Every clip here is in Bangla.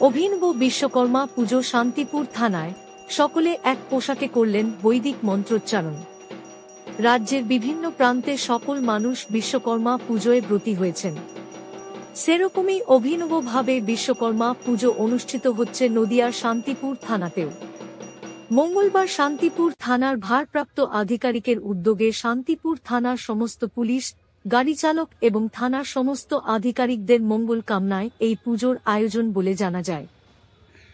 অভিনব বিশ্বকর্মা পুজো শান্তিপুর থানায় সকলে এক পোশাকে করলেন বৈদিক মন্ত্রোচ্চারণ। রাজ্যের বিভিন্ন প্রান্তে সকল মানুষ বিশ্বকর্মা পুজোয় ব্রতী হয়েছেন। সেরকমই অভিনবভাবে বিশ্বকর্মা পুজো অনুষ্ঠিত হচ্ছে নদিয়ার শান্তিপুর থানাতেও। মঙ্গলবার শান্তিপুর থানার ভারপ্রাপ্ত আধিকারিকের উদ্যোগে শান্তিপুর থানার সমস্ত পুলিশ, গাড়ি চালক এবং থানার সমস্ত আধিকারিকদের মঙ্গল কামনায় এই পুজোর আয়োজন বলে জানা যায়।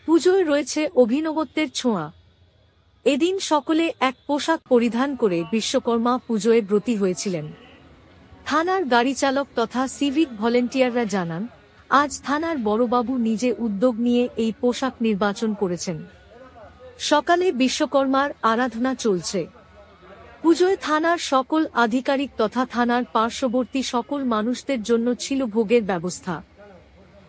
পুজোয় রয়েছে অভিনবত্বের ছোঁয়া। এদিন সকলে এক পোশাক পরিধান করে বিশ্বকর্মা পুজোয় ব্রতী হয়েছিলেন। থানার গাড়ি চালক তথা সিভিক ভলেন্টিয়াররা জানান, আজ থানার বড়বাবু নিজে উদ্যোগ নিয়ে এই পোশাক নির্বাচন করেছেন। সকালে বিশ্বকর্মার আরাধনা চলছে। পুজোয় থানার সকল আধিকারিক তথা থানার পার্শ্ববর্তী সকল মানুষদের জন্য ছিল ভোগের ব্যবস্থা।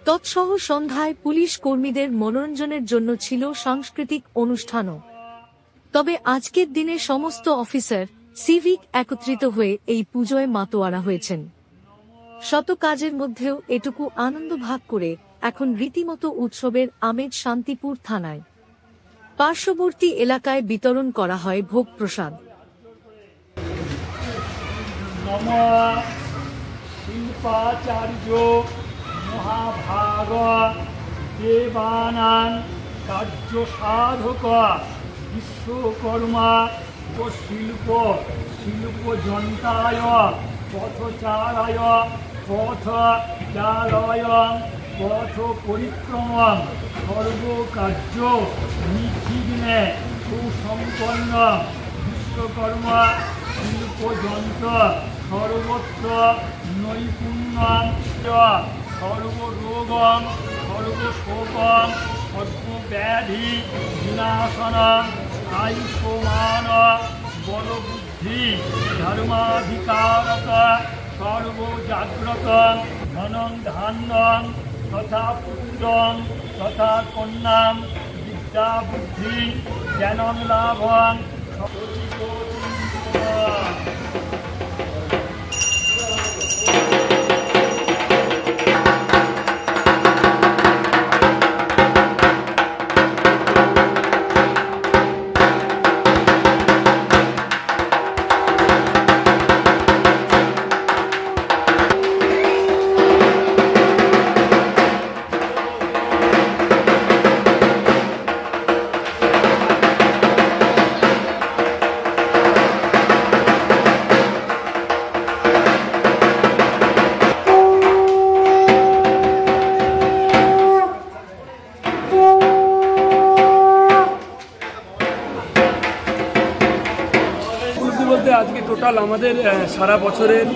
তৎসহ সন্ধ্যায় পুলিশ কর্মীদের মনোরঞ্জনের জন্য ছিল সাংস্কৃতিক অনুষ্ঠানও। তবে আজকের দিনে সমস্ত অফিসার, সিভিক একত্রিত হয়ে এই পুজোয় মাতোয়ারা হয়েছেন। শত কাজের মধ্যেও এটুকু আনন্দ ভাগ করে এখন রীতিমতো উৎসবের আমেজ শান্তিপুর থানায়। পার্শ্ববর্তী এলাকায় বিতরণ করা হয় ভোগ প্রসাদ। শিল্পাচার্য মহাভাগ দেবানাং কার্য সাধক বিশ্বকর্মা ও শিল্পজন্তায় পথচারায় পথচালয় পথ পরিক্রমণ সর্বকার্য নির্বিঘ্নে সুসম্পন্ন বিশ্বকর্মা শিল্পযন্ত্র সর্বত্র নৈপুণ্যম সর্বরোগম সর্বশোকম সর্বব্যাধি বিনাশনম আয়ুষ্মান বলবুদ্ধি ধর্মাধিকারক সর্বজাগ্রত ধনং ধান্যং তথা পুত্রং তথা কন্যাম বিদ্যা বুদ্ধি জ্ঞানং লাভং বলতে আজকে টোটাল আমাদের সারা বছরের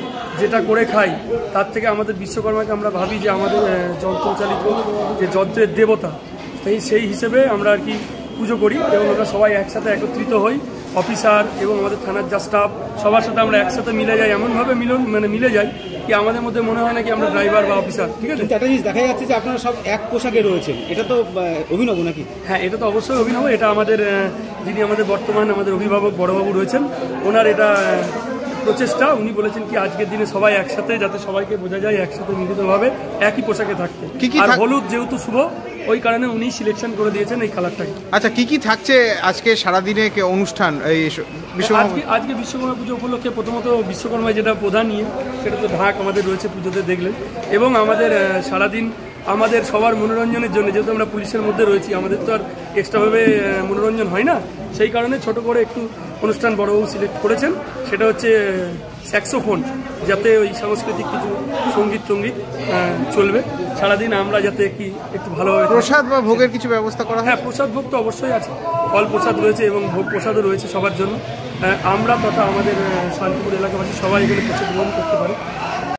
যেটা করে খাই তার থেকে আমাদের বিশ্বকর্মাকে আমরা ভাবি যে আমাদের যন্ত্রচালিত যে যন্ত্রের দেবতা, সেই হিসেবে আমরা আর কি পুজো করি এবং আমরা সবাই একসাথে একত্রিত হই। অফিসার এবং আমাদের থানার যা স্টাফ সবার সাথে আমরা একসাথে মিলে যাই, এমনভাবে মিলে যাই কি আমাদের মধ্যে মনে হয় না কি আমরা ড্রাইভার বা অফিসার। ঠিক আছে, একটা জিনিস দেখা যাচ্ছে যে আপনারা সব এক পোশাকে রয়েছেন, এটা তো অভিনব নাকি? হ্যাঁ, এটা তো অবশ্যই অভিনব। এটা আমাদের যিনি আমাদের বর্তমান আমাদের অভিভাবক বড়বাবু রয়েছেন, ওনার এটা প্রচেষ্টা। উনি বলেছেন কি আজকের দিনে সবাই একসাথে, যাতে সবাইকে বোঝা যায় একসাথে মিলিতভাবে একই পোশাকে থাকতে। আর হলুদ যেহেতু শুভ, ওই কারণে উনি সিলেকশন করে দিয়েছেন এই কালারটাকে। আচ্ছা, কি কি থাকছে আজকে সারাদিনে অনুষ্ঠান? এই আজকে বিশ্বকর্মা পুজো উপলক্ষে প্রথমত বিশ্বকর্মায় যেটা প্রধান নিয়ে সেটা তো ঢাক আমাদের রয়েছে পুজোতে দেখলেন, এবং আমাদের সারাদিন আমাদের সবার মনোরঞ্জনের জন্য, যেহেতু আমরা পুলিশের মধ্যে রয়েছি, আমাদের তো আর এক্সট্রাভাবে মনোরঞ্জন হয় না, সেই কারণে ছোট করে একটু অনুষ্ঠান বড়বাবু সিলেক্ট করেছেন। সেটা হচ্ছে স্যাক্সোফোন, যাতে ওই সাংস্কৃতিক কিছু সঙ্গীত চলবে সারাদিন, আমরা যাতে একটু ভালোভাবে। প্রসাদ বা ভোগের কিছু ব্যবস্থা করা? হ্যাঁ, প্রসাদ ভোগ তো অবশ্যই আছে, ফল প্রসাদ রয়েছে এবং ভোগ প্রসাদও রয়েছে সবার জন্য। আমরা তথা আমাদের শান্তিপুর এলাকাবাসী সবাই এখানে প্রসাদ গ্রহণ করতে পারি।